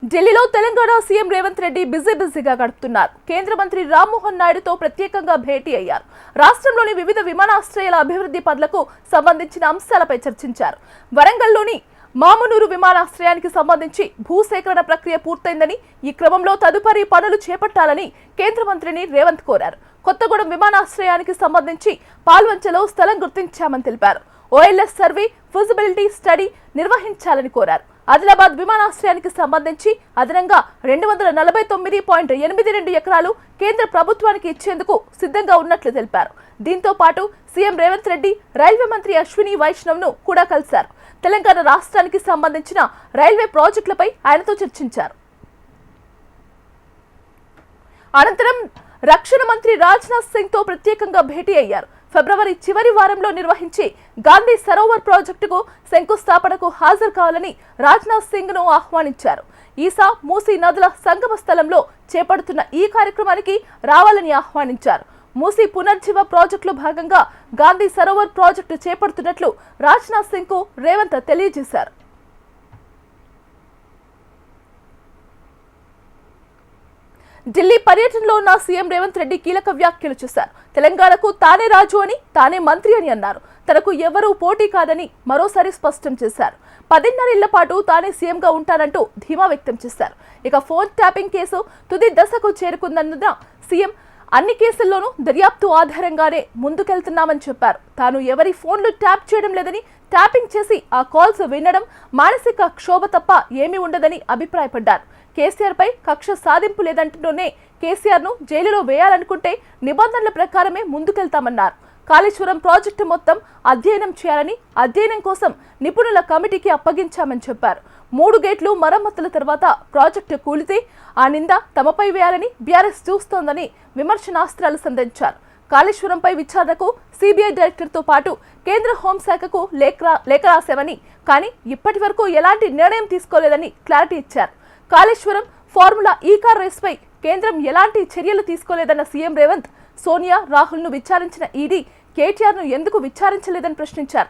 ఢిల్లీలో తెలంగాణ సీఎం రేవంత్ రెడ్డి బిజీగా గడుపుతున్నారు. కేంద్ర మంత్రి రామ్మోహన్ నాయుడుతో ప్రత్యేకంగా భేటీ అయ్యారు. రాష్ట్రంలోని వివిధ విమానాశ్రయాల అభివృద్ధి పనులకు సంబంధించిన అంశాలపై చర్చించారు. వరంగల్లోని మామునూరు విమానాశ్రయానికి సంబంధించి భూసేకరణ ప్రక్రియ పూర్తయిందని, ఈ క్రమంలో తదుపరి పనులు చేపట్టాలని కేంద్ర మంత్రిని రేవంత్ కోరారు. కొత్తగూడెం విమానాశ్రయానికి సంబంధించి పాల్వంచలో స్థలం గుర్తించామని తెలిపారు. OLS సర్వే, ఫిజిబిలిటీ స్టడీ నిర్వహించాలని కోరారు. ఆదిలాబాద్ విమానాశ్రయానికి సంబంధించి అదనంగా 249.82 ఎకరాలు కేంద్ర ప్రభుత్వానికి ఇచ్చేందుకు సిద్ధంగా ఉన్నట్లు తెలిపారు. దీంతో పాటు సీఎం రేవంత్ రెడ్డి రైల్వే మంత్రి అశ్విని వైష్ణవ్ను కూడా కలిశారు. తెలంగాణ రాష్ట్రానికి సంబంధించిన రైల్వే ప్రాజెక్టులపై ఆయనతో చర్చించారు. అనంతరం రక్షణ మంత్రి రాజ్నాథ్ సింగ్ తో ప్రత్యేకంగా భేటీ అయ్యారు. ఫిబ్రవరి చివరి వారంలో నిర్వహించి గాంధీ సరోవర్ ప్రాజెక్టుకు శంకుస్థాపనకు హాజరు కావాలని రాజ్నాథ్ సింగ్ ను ఆహ్వానించారు. ఈసా, మూసీ నదుల సంగమ స్థలంలో చేపడుతున్న ఈ కార్యక్రమానికి రావాలని ఆహ్వానించారు. మూసీ పునర్జీవ ప్రాజెక్టులో భాగంగా గాంధీ సరోవర్ ప్రాజెక్టు చేపడుతున్నట్లు రాజ్నాథ్ సింగ్ కు రేవంత్ తెలియజేశారు. ఢిల్లీ పర్యటనలో ఉన్న సీఎం రేవంత్ రెడ్డి కీలక వ్యాఖ్యలు చేశారు. తెలంగాణకు తానే రాజు అని, తానే మంత్రి అని అన్నారు. తనకు ఎవరూ పోటీ కాదని మరోసారి స్పష్టం చేశారు. 10.5 ఏళ్ల పాటు తానే సీఎంగా ఉంటానంటూ ధీమా వ్యక్తం చేశారు. ఇక ఫోన్ ట్యాపింగ్ కేసు తుది దశకు చేరుకుందన్న సీఎం అన్ని కేసుల్లోనూ దర్యాప్తు ఆధారంగానే ముందుకెళ్తున్నామని చెప్పారు. తాను ఎవరి ఫోన్లు ట్యాప్ చేయడం లేదని, ట్యాపింగ్ చేసి ఆ కాల్స్ వినడం మానసిక క్షోభ తప్ప ఏమీ ఉండదని అభిప్రాయపడ్డారు. కేసీఆర్ పై కక్ష సాధింపు లేదంటూనే కేసీఆర్ ను జైలులో వేయాలనుకుంటే నిబంధనల ప్రకారమే ముందుకెళ్తామన్నారు. కాళేశ్వరం ప్రాజెక్టు మొత్తం అధ్యయనం చేయాలని, అధ్యయనం కోసం నిపుణుల కమిటీకి అప్పగించామని చెప్పారు. 3 గేట్లు మరమ్మతుల తర్వాత ప్రాజెక్టు కూలితే ఆ నింద తమపై వేయాలని బీఆర్ఎస్ చూస్తోందని విమర్శనాస్త్రాలు సంధించారు. కాళేశ్వరంపై విచారణకు సిబిఐ డైరెక్టర్తో పాటు కేంద్ర హోంశాఖకు లేఖ రాశామని, కానీ ఇప్పటి వరకు ఎలాంటి నిర్ణయం తీసుకోలేదని క్లారిటీ ఇచ్చారు. కాళేశ్వరం ఫార్ములా ఈ కార్ రేస్పై కేంద్రం ఎలాంటి చర్యలు తీసుకోలేదన్న సీఎం రేవంత్, సోనియా, రాహుల్ ను విచారించిన ఈడీ కేటీఆర్ ను ఎందుకు విచారించలేదని ప్రశ్నించారు.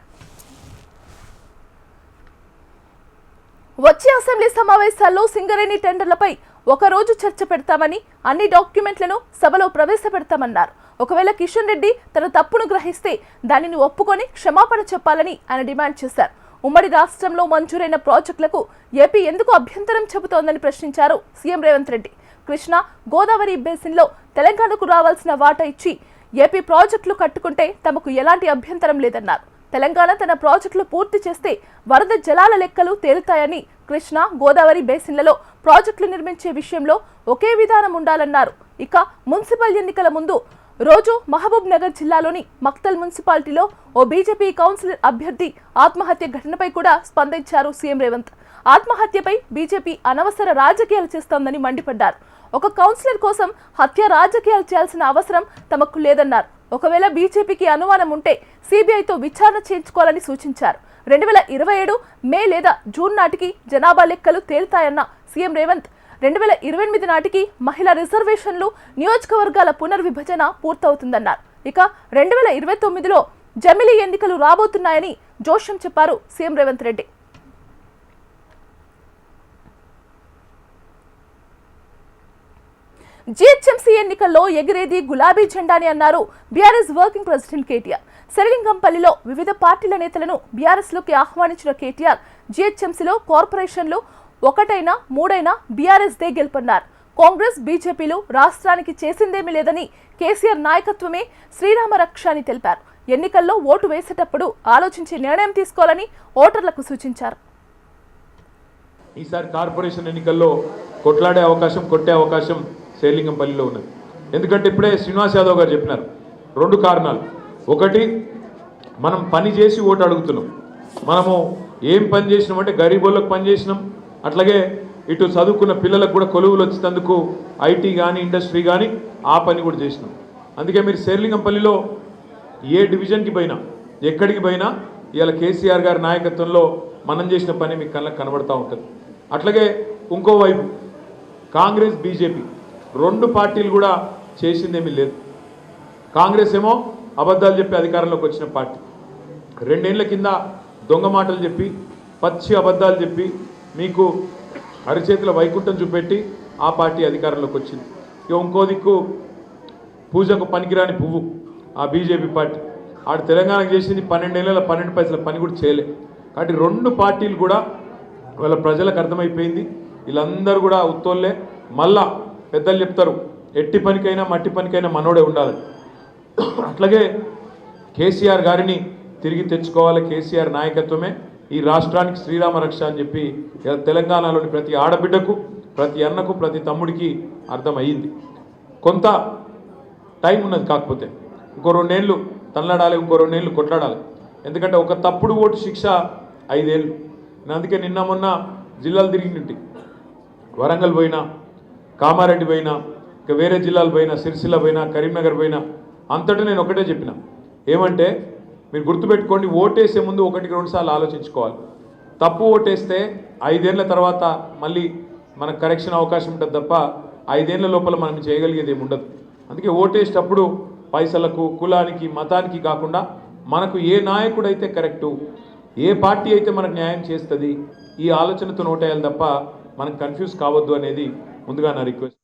వచ్చే అసెంబ్లీ సమావేశాల్లో సింగరేణి టెండర్లపై ఒకరోజు చర్చ పెడతామని, అన్ని డాక్యుమెంట్లను సభలో ప్రవేశపెడతామన్నారు. ఒకవేళ కిషన్ రెడ్డి తన తప్పును గ్రహిస్తే దానిని ఒప్పుకొని క్షమాపణ చెప్పాలని ఆయన డిమాండ్ చేశారు. ఉమ్మడి రాష్ట్రంలో మంజూరైన ప్రాజెక్టులకు ఏపీ ఎందుకు అభ్యంతరం చెబుతోందని ప్రశ్నించారు సీఎం రేవంత్ రెడ్డి. కృష్ణా, గోదావరి బేసిన్లో తెలంగాణకు రావాల్సిన వాటా ఇచ్చి ఏపీ ప్రాజెక్టులు కట్టుకుంటే తమకు ఎలాంటి అభ్యంతరం లేదన్నారు. తెలంగాణ తన ప్రాజెక్టులు పూర్తి చేస్తే వరద జలాల లెక్కలు తేలుతాయని, కృష్ణా, గోదావరి బేసిన్లలో ప్రాజెక్టులు నిర్మించే విషయంలో ఒకే విధానం ఉండాలన్నారు. ఇక మున్సిపల్ ఎన్నికల ముందు రోజు మహబూబ్ నగర్ జిల్లాలోని మక్తల్ మున్సిపాలిటీలో ఓ బీజేపీ కౌన్సిలర్ అభ్యర్థి ఆత్మహత్య ఘటనపై కూడా స్పందించారు సీఎం రేవంత్. ఆత్మహత్యపై బీజేపీ అనవసర రాజకీయాలు చేస్తోందని మండిపడ్డారు. ఒక కౌన్సిలర్ కోసం హత్య రాజకీయాలు చేయాల్సిన అవసరం తమకు లేదన్నారు. ఒకవేళ బీజేపీకి అనుమానం ఉంటే సిబిఐతో విచారణ చేయించుకోవాలని సూచించారు. 2027 మే లేదా జూన్ నాటికి జనాభా లెక్కలు తేలుతాయన్న సీఎం రేవంత్, 2028 నాటికి మహిళా రిజర్వేషన్లు, నియోజకవర్గాల పునర్విభజన పూర్తవుతుందన్నారు. ఇక 2029లో జమిలీ ఎన్నికలు రాబోతున్నాయని జోష్యం చెప్పారు సీఎం రేవంత్ రెడ్డి. జీహెచ్ఎంసీ ఎన్నికల్లో ఎగిరేది గులాబీ జెండాని అన్నారు బీఆర్ఎస్ వర్కింగ్ ప్రెసిడెంట్ కేటీఆర్. శరలింగంపల్లిలో వివిధ పార్టీల నేతలను బీఆర్ఎస్ లోకి ఆహ్వానించిన కేటీఆర్, జీహెచ్ఎంసీలో కార్పొరేషన్లు 1 3 బీఆర్ఎస్ దే గెలుపన్నారు. కాంగ్రెస్, బీజేపీలు రాష్ట్రానికి చేసిందేమీ లేదని, కేసీఆర్ నాయకత్వమే శ్రీరామ రక్ష అని తెలిపారు. ఎన్నికల్లో ఓటు వేసేటప్పుడు ఆలోచించి నిర్ణయం తీసుకోవాలని ఓటర్లకు సూచించారు. ఈసారి కార్పొరేషన్ ఎన్నికల్లో కొట్లాడే అవకాశం, కొట్టే అవకాశం శేర్లింగంపల్లిలో ఉన్నది. ఎందుకంటే ఇప్పుడే శ్రీనివాస్ యాదవ్ గారు చెప్పినారు. 2 కారణాలు. ఒకటి, మనం పని చేసి ఓటు అడుగుతున్నాం. మనము ఏం పని చేసినామంటే గరీబోళ్ళకు పని చేసినాం, అట్లాగే ఇటు చదువుకున్న పిల్లలకు కూడా కొలువులు వచ్చేందుకు ఐటీ కానీ, ఇండస్ట్రీ కానీ ఆ పని కూడా చేసినాం. అందుకే మీరు శేర్లింగంపల్లిలో ఏ డివిజన్కి పోయినా, ఎక్కడికి పోయినా ఇవాళ కేసీఆర్ గారి నాయకత్వంలో మనం చేసిన పని మీకు కళ్ళకు కనబడతా ఉంటుంది. అట్లాగే ఇంకోవైపు కాంగ్రెస్, బీజేపీ 2 పార్టీలు కూడా చేసిందేమీ లేదు. కాంగ్రెస్ ఏమో అబద్ధాలు చెప్పి అధికారంలోకి వచ్చిన పార్టీ. 2 ఏళ్ల కింద దొంగ మాటలు చెప్పి, పచ్చి అబద్ధాలు చెప్పి మీకు అరచేతిలో వైకుంఠం చూపెట్టి ఆ పార్టీ అధికారంలోకి వచ్చింది. ఇక ఇంకో దిక్కు పూజకు పనికిరాని పువ్వు ఆ బీజేపీ పార్టీ, ఆడు తెలంగాణకు చేసింది 12 ఏళ్ళ 12 పైసల పని కూడా చేయలే. కాబట్టి రెండు పార్టీలు కూడా వాళ్ళ ప్రజలకు అర్థమైపోయింది, వీళ్ళందరూ కూడా ఉత్తోళ్ళే. మళ్ళా పెద్దలు చెప్తారు, ఎట్టి పనికైనా మట్టి పనికైనా మనోడే ఉండాలి. అట్లాగే కేసీఆర్ గారిని తిరిగి తెచ్చుకోవాలి. కేసీఆర్ నాయకత్వమే ఈ రాష్ట్రానికి శ్రీరామ రక్ష అని చెప్పి తెలంగాణలోని ప్రతి ఆడబిడ్డకు, ప్రతి అన్నకు, ప్రతి తమ్ముడికి అర్థమయ్యింది. కొంత టైం ఉన్నది, కాకపోతే ఇంకో 2 ఏళ్ళు తనలాడాలి, ఇంకో 2 ఏళ్ళు కొట్లాడాలి. ఎందుకంటే ఒక తప్పుడు ఓటు శిక్ష 5 ఏళ్ళు. నేను అందుకే నిన్న మొన్న జిల్లాలు తిరిగినట్టు వరంగల్ పోయినా, కామారెడ్డి పోయినా, ఇక వేరే జిల్లాలు పోయినా, సిరిసిల్ల పోయినా, కరీంనగర్ పోయినా, అంతటా నేను ఒకటే చెప్పిన, ఏమంటే మీరు గుర్తుపెట్టుకోండి, ఓటేసే ముందు 1-2 సార్లు ఆలోచించుకోవాలి. తప్పు ఓటేస్తే 5 ఏళ్ల తర్వాత మళ్ళీ మనకు కరెక్షన్ అవకాశం ఉంటుంది తప్ప 5 ఏళ్ల లోపల మనం చేయగలిగేది ఏమి ఉండదు. అందుకే ఓటేసేటప్పుడు పైసలకు, కులానికి, మతానికి కాకుండా మనకు ఏ నాయకుడు అయితే కరెక్టు, ఏ పార్టీ అయితే మనకు న్యాయం చేస్తుంది, ఈ ఆలోచనతో ఓటేయాలి తప్ప మనకు కన్ఫ్యూజ్ కావద్దు అనేది ముందుగా నా రిక్వెస్ట్.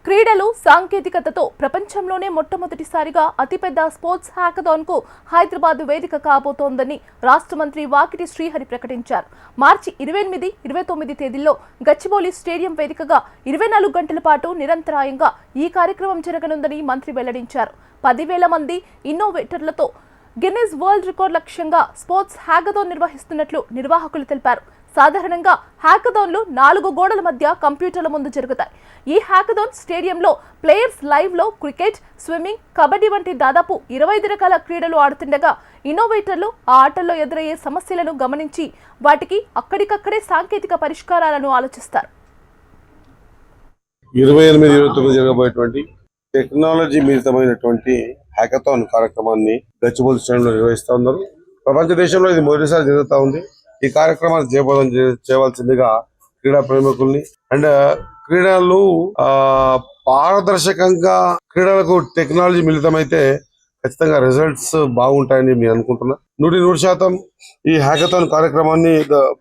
క్రీడలు సాంకేతికతతో ప్రపంచంలోనే మొట్టమొదటిసారిగా అతిపెద్ద స్పోర్ట్స్ హ్యాకథాన్కు హైదరాబాద్ వేదిక కాబోతోందని రాష్ట్ర మంత్రి వాకిటి శ్రీహరి ప్రకటించారు. మార్చి 28, 29 తేదీల్లో గచ్చిబౌలి స్టేడియం వేదికగా 24 గంటల పాటు నిరంతరాయంగా ఈ కార్యక్రమం జరగనుందని మంత్రి వెల్లడించారు. 10,000 మంది ఇన్నోవేటర్లతో గిన్నెస్ వరల్డ్ రికార్డ్ లక్ష్యంగా స్పోర్ట్స్ హ్యాకథాన్ నిర్వహిస్తున్నట్లు నిర్వాహకులు తెలిపారు. సాధారణంగా హ్యాకథాన్లు 4 గోడల మధ్య కంప్యూటర్ల ముందు జరుగుతాయి. ఈ హ్యాకథాన్ స్టేడియంలో ప్లేయర్స్ లైవ్లో క్రికెట్, స్విమ్మింగ్, కబడ్డీ వంటి దాదాపు 25 రకాల క్రీడలు ఆడుతుండగా ఇన్నోవేటర్లు ఆ ఆటల్లో ఎదురయ్యే సమస్యలను గమనించి వాటికి అక్కడికక్కడే సాంకేతిక పరిష్కారాలను ఆలోచిస్తారు. 28-29 జరగబోయేటువంటి టెక్నాలజీ మిళితమైనటువంటి హ్యాకథాన్ కార్యక్రమాన్ని గచ్చిబౌలి స్టేడియంలో నిర్వహిస్తూ ఉన్నారు. ప్రపంచ దేశంలో ఇది మొదటిసారి జరుగుతూ ఉంది. ఈ కార్యక్రమాన్ని చేయవలసిందిగా క్రీడా ప్రేమికుల్ని అండ్ క్రీడలు పారదర్శకంగా క్రీడలకు టెక్నాలజీ మిళితమైతే ఖచ్చితంగా రిజల్ట్స్ బాగుంటాయని నేను అనుకుంటున్నా. 100% ఈ హ్యాకథాన్ కార్యక్రమాన్ని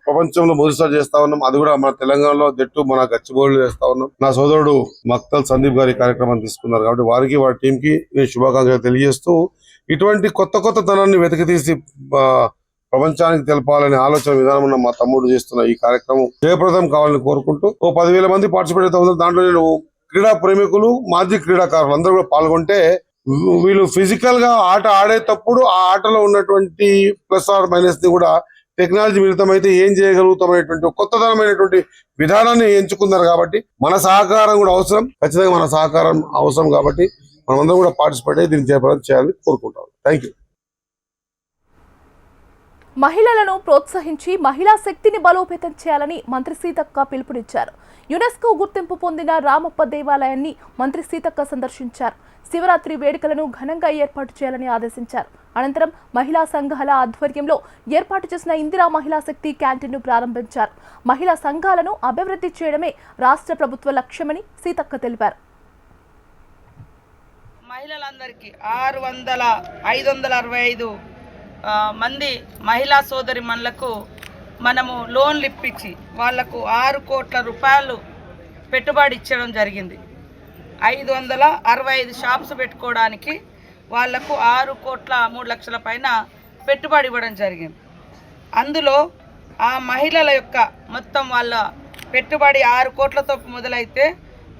ప్రపంచంలో మొదటిసారి చేస్తా ఉన్నాం. అది కూడా మన తెలంగాణలో దట్టు మన గచ్చిబౌలిలో చేస్తా ఉన్నాం. నా సోదరుడు మక్తల్ సందీప్ గారి కార్యక్రమాన్ని తీసుకున్నారు కాబట్టి వారికి, వారి టీం కి శుభాకాంక్షలు తెలియజేస్తూ ఇటువంటి కొత్త ధనాన్ని వెతికితీసి ప్రపంచానికి తెలపాలనే ఆలోచన విధానం ఉన్న మా తమ్ముడు చేస్తున్న ఈ కార్యక్రమం జయప్రదం కావాలని కోరుకుంటూ 10,000 మంది పార్టిసిపేట్ అవుతా ఉన్నారు. దాంట్లో నేను క్రీడా ప్రేమికులు, మాజీ క్రీడాకారులు అందరూ కూడా పాల్గొంటే వీళ్ళు ఫిజికల్ గా ఆట ఆడేటప్పుడు ఆ ఆటలో ఉన్నటువంటి ప్లస్ ఆర్ మైనస్ ని కూడా టెక్నాలజీ మిళితం అయితే ఏం చేయగలుగుతాం అనేటువంటి కొత్తదనమైనటువంటి విధానాన్ని ఎంచుకున్నారు. కాబట్టి మన సహకారం కూడా అవసరం, ఖచ్చితంగా మన సహకారం అవసరం. కాబట్టి మనమందరం కూడా పార్టిసిపేట్ అయ్యి దీన్ని జయప్రదం చేయాలని కోరుకుంటాం. Thank you. మహిళలను ప్రోత్సహించి మహిళా శక్తిని బలోపేతం చేయాలని మంత్రి సీతక్క పిలుపునిచ్చారు. యునెస్కో గుర్తింపు పొందిన రామప్ప దేవాలయాన్ని మంత్రి సీతక్క సందర్శించారు. శివరాత్రి వేడుకలను ఘనంగా ఏర్పాటు చేయాలని ఆదేశించారు. అనంతరం మహిళా సంఘాల ఆధ్వర్యంలో ఏర్పాటు చేసిన ఇందిరా మహిళా శక్తి క్యాంటీన్ను ప్రారంభించారు. మహిళా సంఘాలను అభివృద్ధి చేయడమే రాష్ట్ర ప్రభుత్వ లక్ష్యమని సీతక్క తెలిపారు. మహిళలందరికీ 565 మంది మహిళా సోదరి మనులకు మనము లోన్లు ఇప్పించి వాళ్లకు 6 కోట్ల రూపాయలు పెట్టుబడి ఇచ్చడం జరిగింది. 565 షాప్స్ పెట్టుకోవడానికి వాళ్లకు 6,03,00,000 పైన పెట్టుబడి ఇవ్వడం జరిగింది. అందులో ఆ మహిళల యొక్క మొత్తం వాళ్ళ పెట్టుబడి 6 కోట్లతో మొదలైతే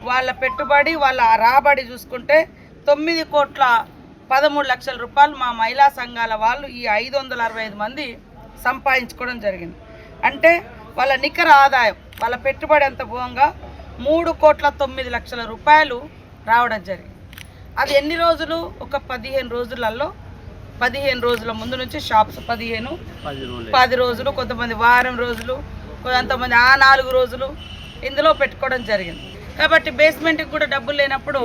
వాళ్ళ పెట్టుబడి, వాళ్ళ రాబడి చూసుకుంటే 9,13,00,000 రూపాయలు మా మహిళా సంఘాల వాళ్ళు ఈ 565 మంది సంపాదించుకోవడం జరిగింది. అంటే వాళ్ళ నికర ఆదాయం, వాళ్ళ పెట్టుబడి అంత పోగా 3,09,00,000 రూపాయలు రావడం జరిగింది. అది ఎన్ని రోజులు? ఒక 15 రోజులలో, 15 రోజుల ముందు నుంచి షాప్స్ 10 రోజులు, కొంతమంది వారం రోజులు, కొంతమంది 4 రోజులు ఇందులో పెట్టుకోవడం జరిగింది. కాబట్టి బేస్మెంట్కి కూడా డబ్బులు లేనప్పుడు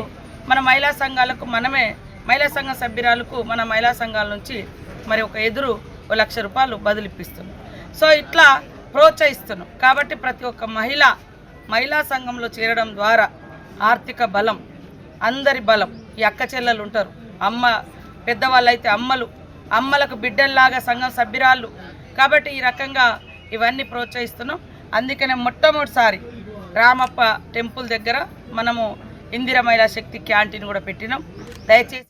మన మహిళా సంఘాలకు మనమే, మహిళా సంఘ సభ్యురాలకు మన మహిళా సంఘాల నుంచి మరి ఒక ఎదురు 1,00,000 రూపాయలు బదిలిప్పిస్తున్నాం. సో ఇట్లా ప్రోత్సహిస్తున్నాం. కాబట్టి ప్రతి ఒక్క మహిళా సంఘంలో చేరడం ద్వారా ఆర్థిక బలం, అందరి బలం. ఈ అక్క చెల్లెలు ఉంటారు, పెద్దవాళ్ళు అయితే అమ్మలకు బిడ్డల్లాగా సంఘం సభ్యురాళ్ళు. కాబట్టి ఈ రకంగా ఇవన్నీ ప్రోత్సహిస్తున్నాం. అందుకనే మొట్టమొదటిసారి రామప్ప టెంపుల్ దగ్గర మనము ఇందిరా మహిళా శక్తి క్యాంటీన్ కూడా పెట్టినాం. దయచేసి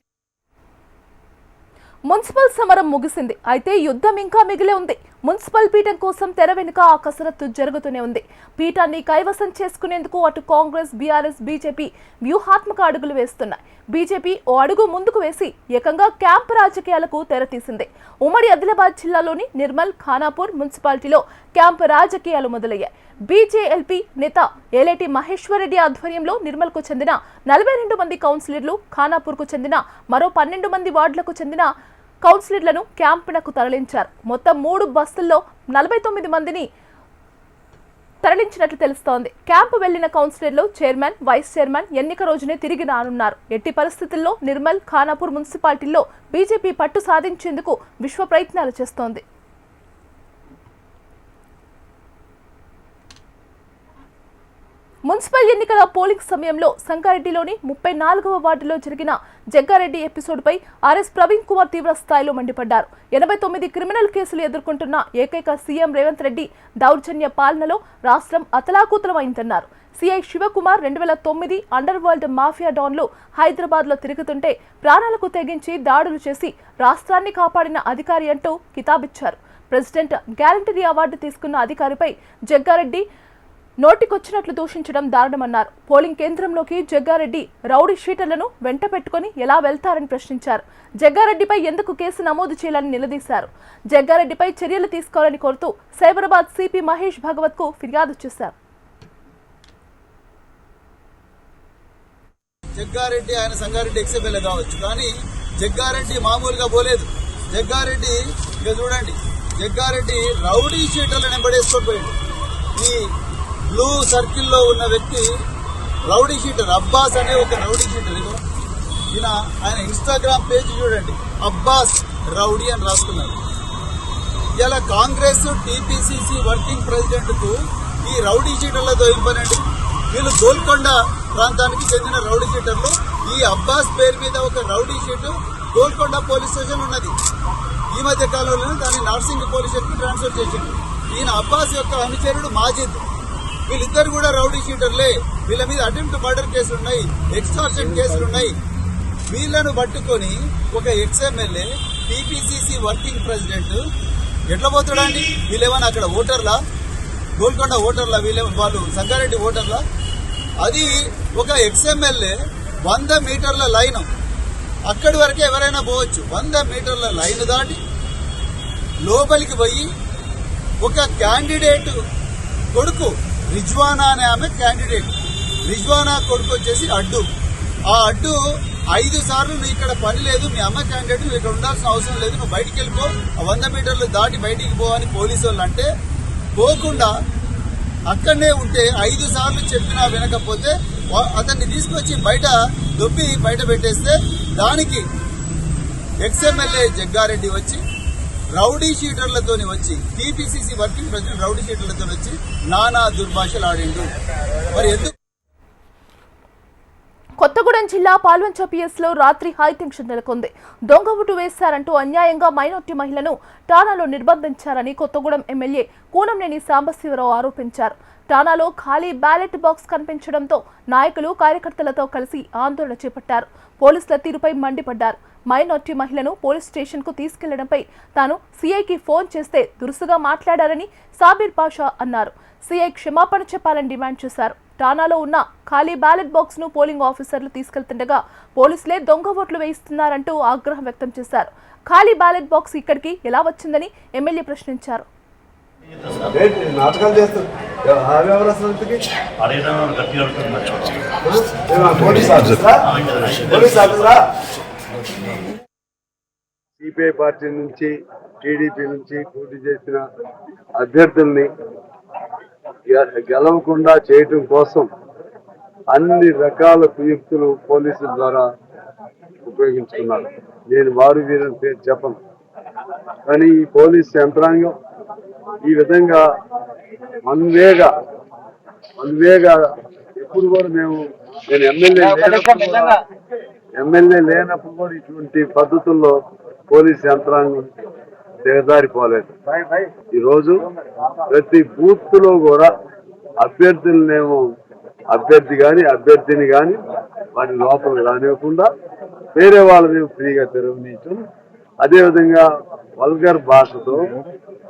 మున్సిపల్ సమరం ముగిసింది. అయితే యుద్ధం ఇంకా మిగిలే ఉంది. మున్సిపల్ పీఠం కోసం తెర వెనుక ఆ కసరత్తు జరుగుతూనే ఉంది. పీఠాన్ని కైవసం చేసుకునేందుకు అటు కాంగ్రెస్, బీఆర్ఎస్, బీజేపీ వ్యూహాత్మక అడుగులు వేస్తున్నాయి. బీజేపీ ఓ అడుగు ముందుకు వేసి ఏకంగా క్యాంప్ రాజకీయాలకు తెరతీసింది. ఉమ్మడి ఆదిలాబాద్ జిల్లాలోని నిర్మల్, ఖానాపూర్ మున్సిపాలిటీలో క్యాంప్ రాజకీయాలు మొదలయ్యాయి. బీజేఎల్పీ నేత ఏలేటి మహేశ్వర్ రెడ్డి ఆధ్వర్యంలో నిర్మల్కు చెందిన 42 మంది కౌన్సిలర్లు, ఖానాపూర్కు చెందిన మరో 12 మంది వార్డులకు చెందిన కౌన్సిలర్లను క్యాంపునకు తరలించారు. మొత్తం 3 బస్సుల్లో 49 మందిని తరలించినట్లు తెలుస్తోంది. క్యాంపు వెళ్లిన కౌన్సిలర్లు చైర్మన్, వైస్ చైర్మన్ ఎన్నిక రోజునే తిరిగి రానున్నారు. ఎట్టి పరిస్థితుల్లో నిర్మల్, ఖానాపూర్ మున్సిపాలిటీల్లో బీజేపీ పట్టు సాధించేందుకు విశ్వ ప్రయత్నాలు చేస్తోంది. మున్సిపల్ ఎన్నికల పోలింగ్ సమయంలో సంగారెడ్డిలోని 34వ వార్డులో జరిగిన జగ్గారెడ్డి ఎపిసోడ్పై ఆర్ఎస్ ప్రవీణ్ కుమార్ తీవ్ర స్థాయిలో మండిపడ్డారు. 89 క్రిమినల్ కేసులు ఎదుర్కొంటున్న ఏకైక సీఎం రేవంత్ రెడ్డి దౌర్జన్య పాలనలో రాష్ట్రం అతలాకుతలమైందన్నారు. CI Shivakumar 2009 underworld mafia డాన్లు హైదరాబాద్లో తిరుగుతుంటే ప్రాణాలకు తెగించి దాడులు చేసి రాష్ట్రాన్ని కాపాడిన అధికారి అంటూ కితాబిచ్చారు. ప్రెసిడెంట్ గ్యారంటీ అవార్డు తీసుకున్న అధికారిపై జగ్గారెడ్డి నోటికొచ్చినట్లు దూషించడం దారుణమన్నారు. పోలింగ్ కేంద్రంలోకి జగ్గారెడ్డి రౌడీ షీటర్లను వెంట పెట్టుకుని ఎలా వెళ్తారని ప్రశ్నించారు. జగ్గారెడ్డిపై ఎందుకు కేసు నమోదు చేయాలని నిలదీశారు. జగ్గారెడ్డిపై చర్యలు తీసుకోవాలని కోరుతూ సైబరాబాద్ సిపి మహేష్ భగవత్ కు ఫిర్యాదు చేశారు. జగ్గారెడ్డి ఆయన సంగారెడ్డి ఎక్స్ఎమ్మెల్యే కావచ్చు, కానీ జగ్గారెడ్డి మామూలుగా పోలేదు. జగ్గారెడ్డి ఇక చూడండి, జగ్గారెడ్డి రౌడీ షీటర్లను వెంబడేసుకొని పోయాడు. ఈ బ్లూ సర్కిల్లో ఉన్న వ్యక్తి రౌడీ షీటర్ అబ్బాస్ అనే ఒక రౌడీ షీటర్. ఈయన ఆయన ఇన్స్టాగ్రామ్ పేజ్ చూడండి, అబ్బాస్ రౌడీ అని రాసుకున్నారు. ఇలా కాంగ్రెస్ టీపీసీసీ వర్కింగ్ ప్రెసిడెంట్ కు ఈ రౌడీ షీటర్లతో ఇవ్వనండి. వీళ్ళు గోల్కొండ ప్రాంతానికి చెందిన రౌడీ షీటర్లు. ఈ అబ్బాస్ పేరు మీద ఒక rowdy sheet Golconda police station ఉన్నది. ఈ మధ్య కాలంలో దాన్ని నార్సింగ్ పోలీస్ స్టేషన్ ట్రాన్స్ఫర్ చేసింది. ఈయన అబ్బాస్ యొక్క అనుచరుడు మాజిద్. వీళ్ళిద్దరు కూడా రౌడీ షీటర్లే. వీళ్ళ మీద అటెంప్ట్ మర్డర్ కేసులు ఉన్నాయి, ఎక్స్టార్షన్ కేసులు ఉన్నాయి. వీళ్లను పట్టుకొని ఒక ఎక్స్ఎమ్మెల్యే, టీపీసీసీ వర్కింగ్ ప్రెసిడెంట్ ఎట్లా పోతాడండి? వీళ్ళేమన్నా అక్కడ ఓటర్లా, గోల్కొండ ఓటర్లా, వాళ్ళు సంగారెడ్డి ఓటర్లా? అది ఒక ఎక్స్ఎమ్మెల్యే 100 మీటర్ల లైన్, అక్కడి వరకే ఎవరైనా పోవచ్చు. 100 మీటర్ల లైన్ దాటి లోపలికి పోయి ఒక క్యాండిడేట్ కొడుకు రిజ్వానా అనే ఆమె క్యాండిడేట్, రిజ్వానా కొడుకు వచ్చేసి అడ్డు. ఆ అడ్డు 5 సార్లు నువ్వు ఇక్కడ పని లేదు, మీ అమ్మ క్యాండిడేట్, నువ్వు ఇక్కడ ఉండాల్సిన అవసరం లేదు, నువ్వు బయటికి వెళ్ళిపో, 100 మీటర్లు దాటి బయటికి పో అని పోలీసు వాళ్ళు అంటే పోకుండా అక్కడనే ఉంటే 5 సార్లు చెప్పినా వినకపోతే అతన్ని తీసుకొచ్చి బయట దొబ్బి బయట పెట్టేస్తే దానికి ఎక్స్ఎమ్మెల్యే జగ్గారెడ్డి వచ్చి రౌడీ షీటర్లతోని వచ్చి, టీపీసీసీ వర్కింగ్ ప్రెసిడెంట్ రౌడీ షీటర్లతో వచ్చి నానా దుర్భాషలు ఆడిండు. మరి ఎందుకు? కొత్తగూడెం జిల్లా పాల్వంచ పిఎస్లో రాత్రి హై టెన్షన్ నెలకొంది. దొంగ ఓటు వేశారంటూ అన్యాయంగా మైనార్టీ మహిళను టానాలో నిర్బంధించారని కొత్తగూడెం ఎమ్మెల్యే కూనంనేని సాంబశివరావు ఆరోపించారు. టానాలో ఖాళీ బ్యాలెట్ బాక్స్ కనిపించడంతో నాయకులు కార్యకర్తలతో కలిసి ఆందోళన చేపట్టారు. పోలీసుల తీరుపై మండిపడ్డారు. మైనార్టీ మహిళను పోలీస్ స్టేషన్ కు తీసుకెళ్లడంపై తాను సీఐకి ఫోన్ చేస్తే దురుసుగా మాట్లాడారని సాబీర్ పాషా అన్నారు. సీఐ క్షమాపణ చెప్పాలని డిమాండ్ చేశారు. టానాలో ఉన్న ఖాళీ బ్యాలెట్ బాక్స్ ను పోలింగ్ ఆఫీసర్లు తీసుకెళ్తుండగా పోలీసులే దొంగ ఓట్లు వేయిస్తున్నారంటూ ఆగ్రహం వ్యక్తం చేశారు. ఖాళీ బ్యాలెట్ బాక్స్ ఇక్కడికి ఎలా వచ్చిందని ఎమ్మెల్యే ప్రశ్నించారు. సిపిఐ పార్టీ నుంచి, టీడీపీ నుంచి పోటీ చేసిన అభ్యర్థుల్ని గెలవకుండా చేయటం కోసం అన్ని రకాల కుయుక్తులు పోలీసుల ద్వారా ఉపయోగించుకున్నారు. నేను వారు వీరని పేరు చెప్పను, కానీ ఈ పోలీస్ యంత్రాంగం ఈ విధంగా అన్వేగా ఎప్పుడు కూడా నేను ఎమ్మెల్యే లేనప్పుడు కూడా ఇటువంటి పద్ధతుల్లో పోలీస్ యంత్రాంగం దిగజారిపోలేదు. ఈరోజు ప్రతి బూత్ లో కూడా అభ్యర్థిని కానీ వారి లోపల రానివ్వకుండా వేరే వాళ్ళని ఫ్రీగా తిరగనీయటం, అదేవిధంగా వల్గర్ భాషతో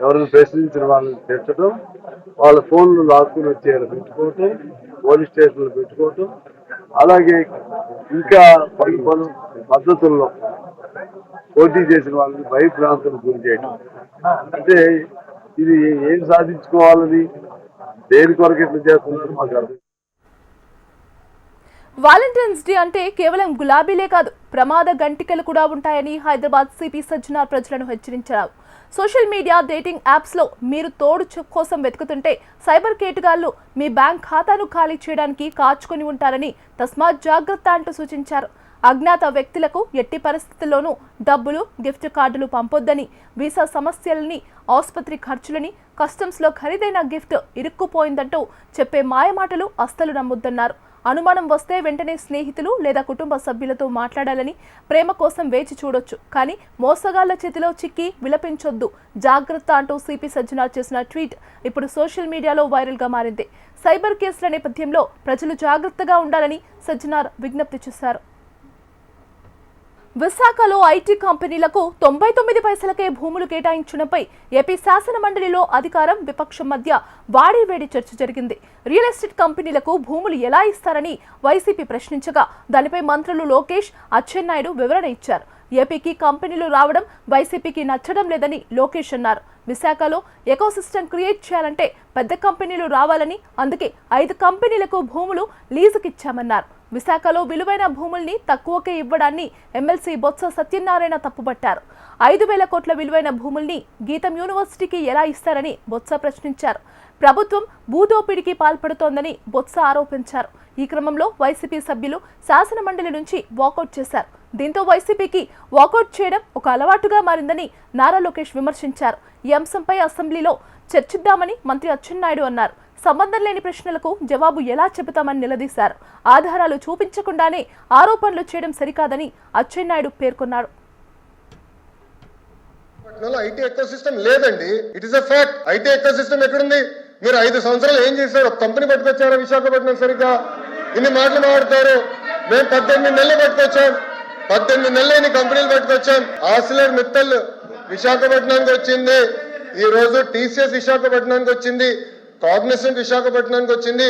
ఎవరిని ప్రశ్నించిన వాళ్ళని తెచ్చడం, వాళ్ళ ఫోన్లు లాక్కుని వచ్చేలా పెట్టుకోవటం, పోలీస్ స్టేషన్లు పెట్టుకోవటం, అలాగే ఇంకా పలు పద్ధతుల్లో పోటీ చేసిన వాళ్ళని భయభ్రాంతులకు గురి చేయడం. అంటే ఇది ఏం సాధించుకోవాలని దేని కొరకు ఎట్లా చేస్తున్నారు మాకు అర్థం. వాలంటైన్స్ డే అంటే కేవలం గులాబీలే కాదు, ప్రమాద గంటికలు కూడా ఉంటాయని హైదరాబాద్ సిపి సజ్జనార్ ప్రజలను హెచ్చరించారు. సోషల్ మీడియా, డేటింగ్ యాప్స్లో మీరు తోడు కోసం వెతుకుతుంటే సైబర్ కేటుగాళ్లు మీ బ్యాంక్ ఖాతాను ఖాళీ చేయడానికి కాచుకొని ఉంటారని తస్మాత్ జాగ్రత్త అంటూ సూచించారు. అజ్ఞాత వ్యక్తులకు ఎట్టి పరిస్థితుల్లోనూ డబ్బులు, గిఫ్ట్ కార్డులు పంపొద్దని, వీసా సమస్యలని, ఆసుపత్రి ఖర్చులని, కస్టమ్స్లో ఖరీదైన గిఫ్ట్ ఇరుక్కుపోయిందంటూ చెప్పే మాయమాటలు అస్సలు నమ్మొద్దన్నారు. అనుమానం వస్తే వెంటనే స్నేహితులు లేదా కుటుంబ సభ్యులతో మాట్లాడాలని, ప్రేమ కోసం వేచి చూడొచ్చు, కానీ మోసగాళ్ల చేతిలో చిక్కి విలపించొద్దు, జాగ్రత్త అంటూ సిపి సజ్జనార్ చేసిన ట్వీట్ ఇప్పుడు సోషల్ మీడియాలో వైరల్గా మారింది. సైబర్ కేసుల నేపథ్యంలో ప్రజలు జాగ్రత్తగా ఉండాలని సజ్జనార్ విజ్ఞప్తి చేశారు. విశాఖలో ఐటీ కంపెనీలకు 99 పైసలకే భూములు కేటాయించడంపై ఏపీ శాసన మండలిలో అధికారం, విపక్షం మధ్య వాడివేడి చర్చ జరిగింది. రియల్ ఎస్టేట్ కంపెనీలకు భూములు ఎలా ఇస్తారని వైసీపీ ప్రశ్నించగా దానిపై మంత్రులు లోకేష్, అచ్చెన్నాయుడు వివరణ ఇచ్చారు. ఏపీకి కంపెనీలు రావడం వైసీపీకి నచ్చడం లేదని లోకేష్ అన్నారు. విశాఖలో ఎకోసిస్టమ్ క్రియేట్ చేయాలంటే పెద్ద కంపెనీలు రావాలని, అందుకే 5 కంపెనీలకు భూములు లీజుకిచ్చామన్నారు. విశాఖలో విలువైన భూముల్ని తక్కువకే ఇవ్వడాన్ని ఎమ్మెల్సీ బొత్స సత్యనారాయణ తప్పుపట్టారు. 5,000 కోట్ల విలువైన భూముల్ని గీతం యూనివర్సిటీకి ఎలా ఇస్తారని బొత్స ప్రశ్నించారు. ప్రభుత్వం భూదోపిడికి పాల్పడుతోందని బొత్స ఆరోపించారు. ఈ క్రమంలో వైసీపీ సభ్యులు శాసన మండలి నుంచి వాకౌట్ చేశారు. దీంతో వైసీపీకి వాకౌట్ చేయడం ఒక అలవాటుగా మారిందని నారా లోకేష్ విమర్శించారు. ఈ అంశంపై అసెంబ్లీలో చర్చిద్దామని మంత్రి అచ్చెన్నాయుడు అన్నారు. సంబంధం లేని ప్రశ్నలకు జవాబు ఎలా చెబుతామని నిలదీశారు. ఆధారాలు చూపించకుండానే ఆరోపణలు చేయడం సరికాదని అచ్చెన్నాయుడు పేర్కొన్నారు. ఐటీ ఎకోసిస్టమ్ లేదండి, it is a fact. IT ecosystem ఎక్కడుంది? మీరు 5 సంవత్సరాలు ఏం చేశారు? కంపెనీ పట్టుకొచ్చారా విశాఖపట్నం? సరిగ్గా ఇన్ని మాటలు మాట్లాడతారు. మేము 18 నెలలు పట్టుకొచ్చాం, 18 నెలలు కంపెనీలు పట్టుకొచ్చాం. ఆసిలర్ మిత్తల్ విశాఖపట్నానికి వచ్చింది, ఈ రోజు టీసీఎస్ విశాఖపట్నానికి వచ్చింది, కాగ్నిసెంట్ విశాఖపట్నానికి వచ్చింది.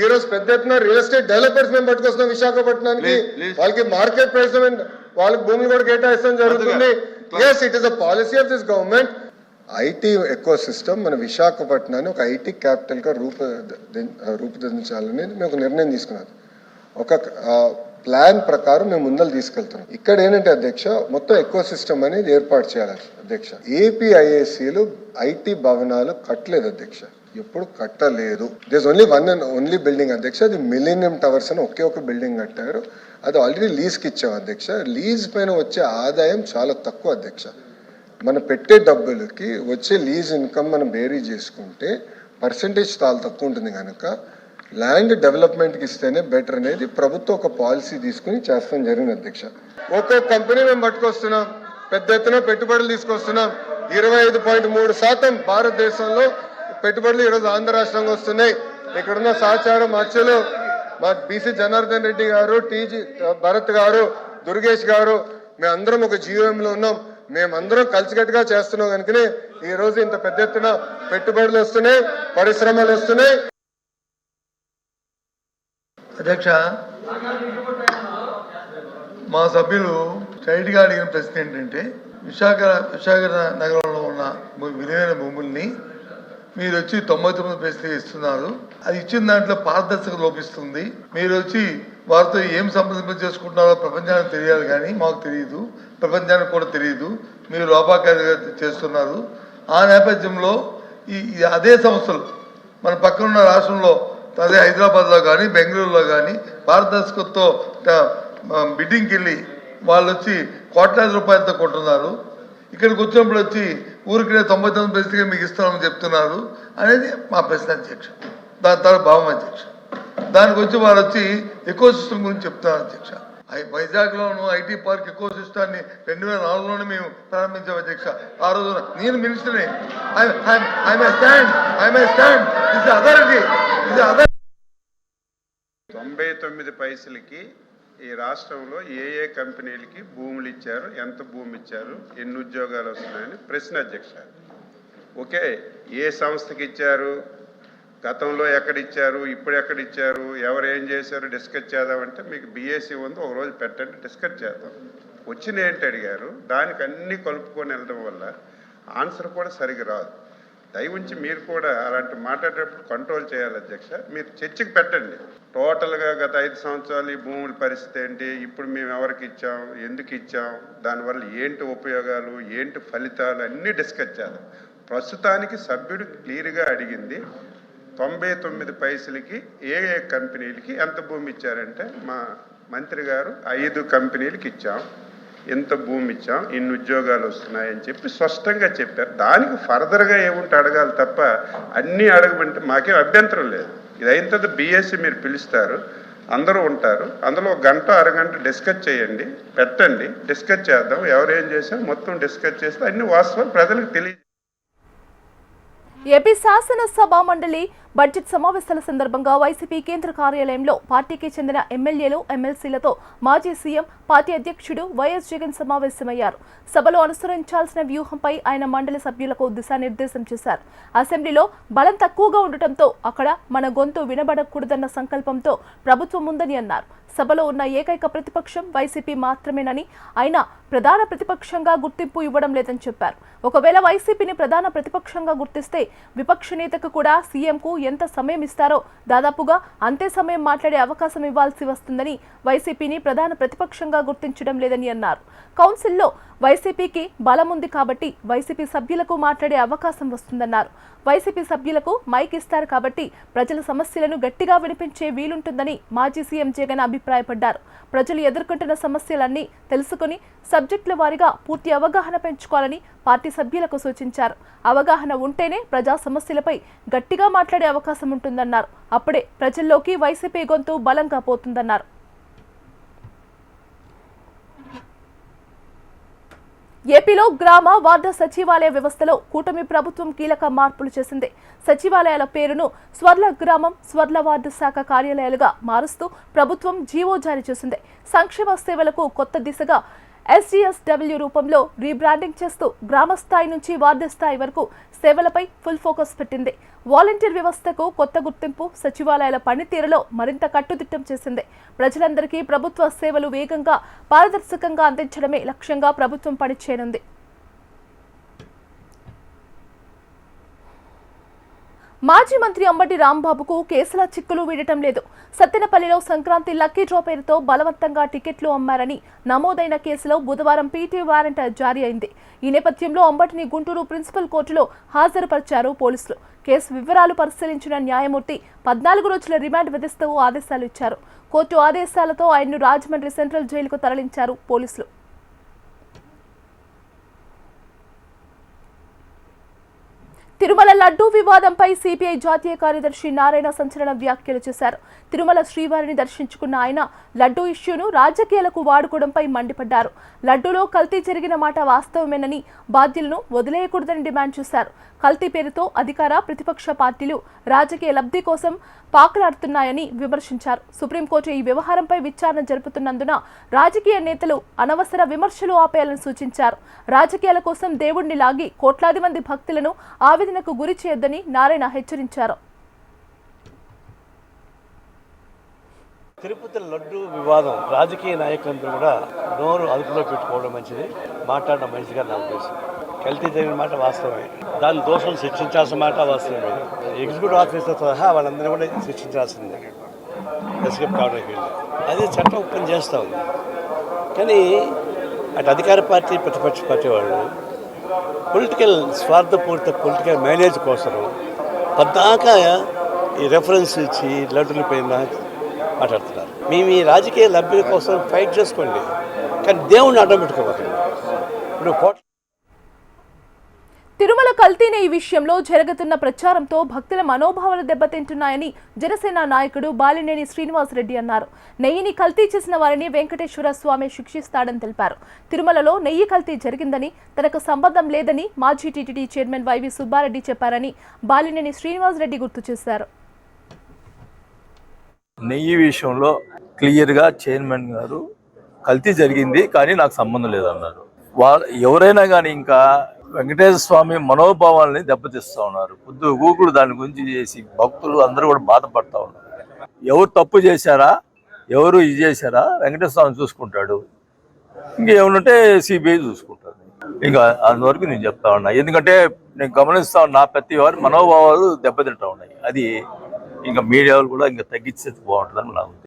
ఈ రోజు పెద్ద ఎత్తున రియల్ ఎస్టేట్ డెవలపర్స్ మేము పట్టుకొస్తున్నాం విశాఖపట్నానికి. వాళ్ళకి మార్కెట్ ప్రైస్ వాళ్ళకి భూములు కూడా కేటాయిస్తాం జరుగుతుంది. Yes, it is a policy of this government. IT ecosystem మన విశాఖపట్నాన్ని ఒక ఐటీ క్యాపిటల్ గా రూపుదిద్దించాలని మేము ఒక నిర్ణయం తీసుకున్నాం. ఒక ప్లాన్ ప్రకారం మేము ముందలు తీసుకెళ్తున్నాం. ఇక్కడ ఏంటంటే అధ్యక్ష, మొత్తం ఎకో సిస్టమ్ అనేది ఏర్పాటు చేయాలి అధ్యక్ష. ఏపీఐఏసీలు ఐటీ భవనాలు కట్టలేదు అధ్యక్ష, ఎప్పుడు కట్టలేదు. This only one and only building అధ్యక్ష, అది మిలీనియం టవర్స్ అని ఒకే ఒక బిల్డింగ్ కట్టారు. అది ఆల్రెడీ లీజ్కి ఇచ్చాం అధ్యక్ష. లీజ్ పైన వచ్చే ఆదాయం చాలా తక్కువ అధ్యక్ష. మనం పెట్టే డబ్బులకి వచ్చే లీజ్ ఇన్కమ్ మనం బేరీ చేసుకుంటే పర్సంటేజ్ చాలా తక్కువ ఉంటుంది కనుక ల్యాండ్ డెవలప్మెంట్కి ఇస్తేనే బెటర్ అనేది ప్రభుత్వం ఒక పాలసీ తీసుకుని చేస్తాం జరిగింది అధ్యక్ష. ఒక్కొక్క కంపెనీ మేము పట్టుకొస్తున్నాం, పెద్ద ఎత్తున పెట్టుబడులు తీసుకొస్తున్నాం. 25.3% భారతదేశంలో పెట్టుబడులు ఈరోజు ఆంధ్ర రాష్ట్రంగా వస్తున్నాయి. ఇక్కడున్న సహచారం అచ్చులు మా బీసీ జనార్దన్ రెడ్డి గారు, టీజీ భరత్ గారు, దుర్గేష్ గారు, మేమందరం ఒక జీవోఎంలో ఉన్నాం. మేమందరం కలిసికట్టుగా చేస్తున్నాం కనుకనే ఈ రోజు ఇంత పెద్ద ఎత్తున పెట్టుబడులు వస్తున్నాయి, పరిశ్రమలు వస్తున్నాయి. అధ్యక్ష, మా సభ్యులు స్ట్రైట్గా అడిగిన ప్రశ్న ఏంటంటే, విశాఖ నగరంలో ఉన్న విలువైన భూముల్ని మీరు వచ్చి 99 పైసలు ఇస్తున్నారు, అది ఇచ్చిన దాంట్లో పారదర్శకత లోపిస్తుంది. మీరు వచ్చి వారితో ఏం సంప్రదింపు చేసుకుంటున్నారో ప్రపంచానికి తెలియాలి, కానీ మాకు తెలియదు, ప్రపంచానికి కూడా తెలియదు. మీరు లోపాకారిగా చేస్తున్నారు. ఆ నేపథ్యంలో అదే సంస్థలు మన పక్కనున్న రాష్ట్రంలో, అదే హైదరాబాద్లో కానీ బెంగళూరులో కానీ పారదర్శకతతో బిడ్డింగ్కి వెళ్ళి వాళ్ళు వచ్చి కోట్లాది రూపాయలతో కొంటున్నారు. ఇక్కడికి వచ్చినప్పుడు వచ్చి ఊరికే 99 పైసలుగా మీకు ఇస్తామని చెప్తున్నారు అనేది మా ప్రశ్న అధ్యక్ష. దాని తర్వాత భావం అధ్యక్ష. దానికి వచ్చి వారు వచ్చి ఎకో సిస్టమ్ గురించి చెప్తున్నారు అధ్యక్ష. వైజాగ్లోను ఐటీ పార్క్ ఎకో సిస్టాన్ని 2004లోనే మేము ప్రారంభించాం అధ్యక్ష. ఆ రోజున నేను మినిస్టర్ని. I may stand this authority. 99 పైసలకి ఈ రాష్ట్రంలో ఏ కంపెనీలకి భూములు ఇచ్చారు, ఎంత భూమి ఇచ్చారు, ఎన్ని ఉద్యోగాలు వస్తున్నాయని ప్రశ్న అధ్యక్ష. ఓకే, ఏ సంస్థకి ఇచ్చారు, గతంలో ఎక్కడిచ్చారు, ఇప్పుడు ఎక్కడిచ్చారు, ఎవరు ఏం చేశారు డిస్కస్ చేద్దామంటే మీకు బీఏసీ ఉంది, ఒక రోజు పెట్టండి డిస్కస్ చేద్దాం. వచ్చిన ఏంటి అడిగారు, దానికి అన్నీ కలుపుకొని వెళ్ళడం వల్ల ఆన్సర్ కూడా సరిగ్గా రాదు. దయవుంచి మీరు కూడా అలాంటి మాట్లాడేటప్పుడు కంట్రోల్ చేయాలి అధ్యక్ష. మీరు చర్చకి పెట్టండి. టోటల్గా గత 5 సంవత్సరాలు ఈ భూముల పరిస్థితి ఏంటి, ఇప్పుడు మేము ఎవరికి ఇచ్చాం, ఎందుకు ఇచ్చాం, దానివల్ల ఏంటి ఉపయోగాలు, ఏంటి ఫలితాలు అన్నీ డిస్కస్ చేద్దాం. ప్రస్తుతానికి సభ్యుడు క్లియర్గా అడిగింది 99 పైసలకి ఏ కంపెనీలకి ఎంత భూమి ఇచ్చారంటే మా మంత్రి గారు 5 కంపెనీలకి ఇచ్చాం, ఎంత భూమి ఇచ్చాం, ఇన్ని ఉద్యోగాలు వస్తున్నాయని చెప్పి స్పష్టంగా చెప్పారు. దానికి ఫర్దర్గా ఏముంటే అడగాలి తప్ప అన్నీ అడగమంటే మాకేం అభ్యంతరం లేదు. ఇది అయిన తర్వాత బీఎస్సీ మీరు పిలుస్తారు, అందరూ ఉంటారు, అందులో 1 గంట అరగంట డిస్కస్ చేయండి, పెట్టండి, డిస్కస్ చేద్దాం. ఎవరేం చేశారు మొత్తం డిస్కస్ చేస్తే అన్ని వాస్తవాలు ప్రజలకు తెలియదు. ఏపీ శాసనసభ మండలి బడ్జెట్ సమావేశాల సందర్భంగా వైసీపీ కేంద్ర కార్యాలయంలో పార్టీకి చెందిన ఎమ్మెల్యేలు, ఎమ్మెల్సీలతో మాజీ సీఎం, పార్టీ అధ్యక్షుడు వైఎస్ జగన్ సమావేశమయ్యారు. సభలో అనుసరించాల్సిన వ్యూహంపై ఆయన మండలి సభ్యులకు దిశానిర్దేశం చేశారు. అసెంబ్లీలో బలం తక్కువగా ఉండటంతో అక్కడ మన గొంతు వినబడకూడదన్న సంకల్పంతో ప్రభుత్వం ఉందని అన్నారు. సభలో ఉన్న ఏకైక ప్రతిపక్షం వైసీపీ మాత్రమేనని, అయినా ప్రధాన ప్రతిపక్షంగా గుర్తింపు ఇవ్వడం లేదని చెప్పారు. ఒకవేళ వైసీపీని ప్రధాన ప్రతిపక్షంగా గుర్తిస్తే విపక్ష నేతకు కూడా సీఎంకు ఎంత సమయం ఇస్తారో దాదాపుగా అంతే సమయం మాట్లాడే అవకాశం ఇవ్వాల్సి వస్తుందని, వైసీపీని ప్రధాన ప్రతిపక్షంగా గుర్తించడం లేదని అన్నారు. కౌన్సిల్లో వైసీపీకి బలం ఉంది కాబట్టి వైసీపీ సభ్యులకు మాట్లాడే అవకాశం వస్తుందన్నారు. వైసీపీ సభ్యులకు మైక్ ఇస్తారు కాబట్టి ప్రజల సమస్యలను గట్టిగా వినిపించే వీలుంటుందని మాజీ సీఎం జగన్ అభిప్రాయపడ్డారు. ప్రజలు ఎదుర్కొంటున్న సమస్యలన్నీ తెలుసుకుని సబ్జెక్టుల వారీగా పూర్తి అవగాహన పెంచుకోవాలని పార్టీ సభ్యులకు సూచించారు. అవగాహన ఉంటేనే ప్రజా సమస్యలపై గట్టిగా మాట్లాడే అవకాశం ఉంటుందన్నారు. అప్పుడే ప్రజల్లోకి వైసీపీ గొంతు బలంగా పోతుందన్నారు. ఏపీలో గ్రామ వార్డు సచివాలయ వ్యవస్థలో కూటమి ప్రభుత్వం కీలక మార్పులు చేసింది. సచివాలయాల పేరును స్వర్ల గ్రామం, స్వర్ల వార్డు శాఖ కార్యాలయాలుగా మారుస్తూ ప్రభుత్వం జీవో జారీ చేసింది. సంక్షేమ సేవలకు కొత్త దిశగా SGSW రూపంలో రీబ్రాండింగ్ చేస్తూ గ్రామ స్థాయి నుంచి వార్డు స్థాయి వరకు సేవలపై ఫుల్ ఫోకస్ పెట్టింది. వాలంటీర్ వ్యవస్థకు కొత్త గుర్తింపు సచివాలయాల పనితీరులో మరింత కట్టుదిట్టం చేసింది. ప్రజలందరికీ ప్రభుత్వ సేవలు వేగంగా, పారదర్శకంగా అందించడమే లక్ష్యంగా ప్రభుత్వం పనిచేయనుంది. మాజీ మంత్రి అంబటి రాంబాబుకు కేసుల చిక్కులు వీడటం లేదు. సత్తెనపల్లిలో సంక్రాంతి లక్కీ డ్రా పేరుతో బలవంతంగా టికెట్లు అమ్మారని నమోదైన కేసులో బుధవారం పీటీ వారెంట్ జారీ అయింది. ఈ నేపథ్యంలో అంబటిని గుంటూరు ప్రిన్సిపల్ కోర్టులో హాజరుపరిచారు పోలీసులు. కేసు వివరాలు పరిశీలించిన న్యాయమూర్తి 14 రోజుల రిమాండ్ విధిస్తూ ఆదేశాలు ఇచ్చారు. కోర్టు ఆదేశాలతో ఆయన్ను రాజమండ్రి సెంట్రల్ జైలుకు తరలించారు పోలీసులు. తిరుమల లడ్డూ వివాదంపై సిపిఐ జాతీయ కార్యదర్శి నారాయణ సంచలన వ్యాఖ్యలు చేశారు. తిరుమల శ్రీవారిని దర్శించుకున్న ఆయన లడ్డూ ఇష్యూను రాజకీయాలకు వాడుకోవడంపై మండిపడ్డారు. లడ్డూలో కల్తీ జరిగిన మాట వాస్తవమేనని, బాధ్యులను వదిలేయకూడదని డిమాండ్ చేశారు. కల్తీ పేరుతో అధికార, ప్రతిపక్ష పార్టీలు రాజకీయ లబ్ధి కోసం పాకులాడుతున్నాయని విమర్శించారు. సుప్రీంకోర్టు ఈ వ్యవహారంపై విచారణ జరుపుతున్నందున రాజకీయ నేతలు అనవసర విమర్శలు ఆపేయాలని సూచించారు. రాజకీయాల కోసం దేవుణ్ణి లాగి కోట్లాది మంది భక్తులను ఆవేదనకు గురి చేయొద్దని నారాయణ హెచ్చరించారు. తిరుపతి లడ్డు వివాదం రాజకీయ నాయకులందరూ కూడా నోరు అదుపులో పెట్టుకోవడం మంచిది, మాట్లాడడం మంచిగా నా ఉద్దేశం. కల్తీ జరిగిన మాట వాస్తవమే, దాని దోషం శిక్షించాల్సిన మాట వాస్తవమే. ఎగ్జిక్యూటివ్ ఆఫీసర్ సహా వాళ్ళందరినీ కూడా శిక్షించాల్సిందే ఎస్కేప్ కావడానికి. అది చట్టం ఓపెన్ చేస్తూ ఉంది. కానీ అటు అధికార పార్టీ, ప్రతిపక్ష పార్టీ వాళ్ళు పొలిటికల్ స్వార్థపూరిత పొలిటికల్ మైలేజ్ కోసం పద్దాకా ఈ రెఫరెన్స్ ఇచ్చి లడ్డుల పైన మాట్లాడుతున్నారు. మేము ఈ రాజకీయ లబ్ధి కోసం ఫైట్ చేసుకోండి, కానీ దేవుణ్ణి అడ్డం పెట్టుకోవాలి. ఇప్పుడు తిరుమల కల్తీ నెయ్యి విషయంలో జరుగుతున్న ప్రచారంతో భక్తుల మనోభావాలు దెబ్బతింటున్నాయని జనసేన నాయకుడు బాలినేని శ్రీనివాసరెడ్డి అన్నారు. నెయ్యిని కల్తీ చేసిన వారిని వెంకటేశ్వర స్వామి శిక్షిస్తాడని తెలిపారు. తిరుమలలో నెయ్యి కల్తీ జరిగిందని, తనకు సంబంధం లేదని మాజీ టీటీడీ చైర్మన్ వైవి సుబ్బారెడ్డి చెప్పారని బాలినేని శ్రీనివాసరెడ్డి గుర్తు చేశారు. నెయ్యి విషయంలో క్లియర్గా చైర్మన్ గారు కల్తీ జరిగింది కానీ నాకు సంబంధం లేదన్నారు. ఎవరైనా కానీ ఇంకా వెంకటేశ్వర స్వామి మనోభావాల్ని దెబ్బతీస్తూ ఉన్నారు. పొద్దు గూగులు దాని గురించి చేసి భక్తులు అందరూ కూడా బాధపడతా ఉన్నారు. ఎవరు తప్పు చేశారా, ఎవరు ఇది చేశారా వెంకటేశ్వర స్వామి చూసుకుంటాడు, ఇంకేమనుంటే సిబిఐ చూసుకుంటారు. ఇంకా అంతవరకు నేను చెప్తా ఉన్నా. ఎందుకంటే నేను గమనిస్తా ఉన్నా ప్రతి వారి మనోభావాలు దెబ్బతింటా ఉన్నాయి. అది ఇంకా మీడియాలు కూడా ఇంకా తగ్గించేది బాగుంటుందని నాకు.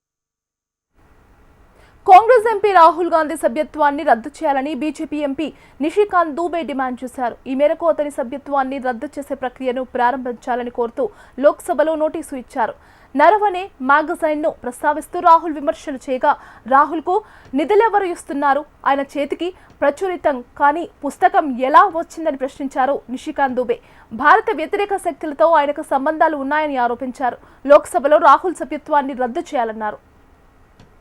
కాంగ్రెస్ ఎంపీ రాహుల్ గాంధీ సభ్యత్వాన్ని రద్దు చేయాలని BJP MP Nishikant Dubey demand చేశారు. ఈ మేరకు అతని సభ్యత్వాన్ని రద్దు చేసే ప్రక్రియను ప్రారంభించాలని కోరుతూ లోక్సభలో నోటీసు ఇచ్చారు. నరవనే మ్యాగజైన్ను ప్రస్తావిస్తూ రాహుల్ విమర్శలు చేయగా, రాహుల్కు నిధులెవరు ఇస్తున్నారు, ఆయన చేతికి ప్రచురితం కానీ పుస్తకం ఎలా వచ్చిందని ప్రశ్నించారు నిషికాంత్ దూబే. భారత వ్యతిరేక శక్తులతో ఆయనకు సంబంధాలు ఉన్నాయని ఆరోపించారు. లోక్సభలో రాహుల్ సభ్యత్వాన్ని రద్దు చేయాలన్నారు.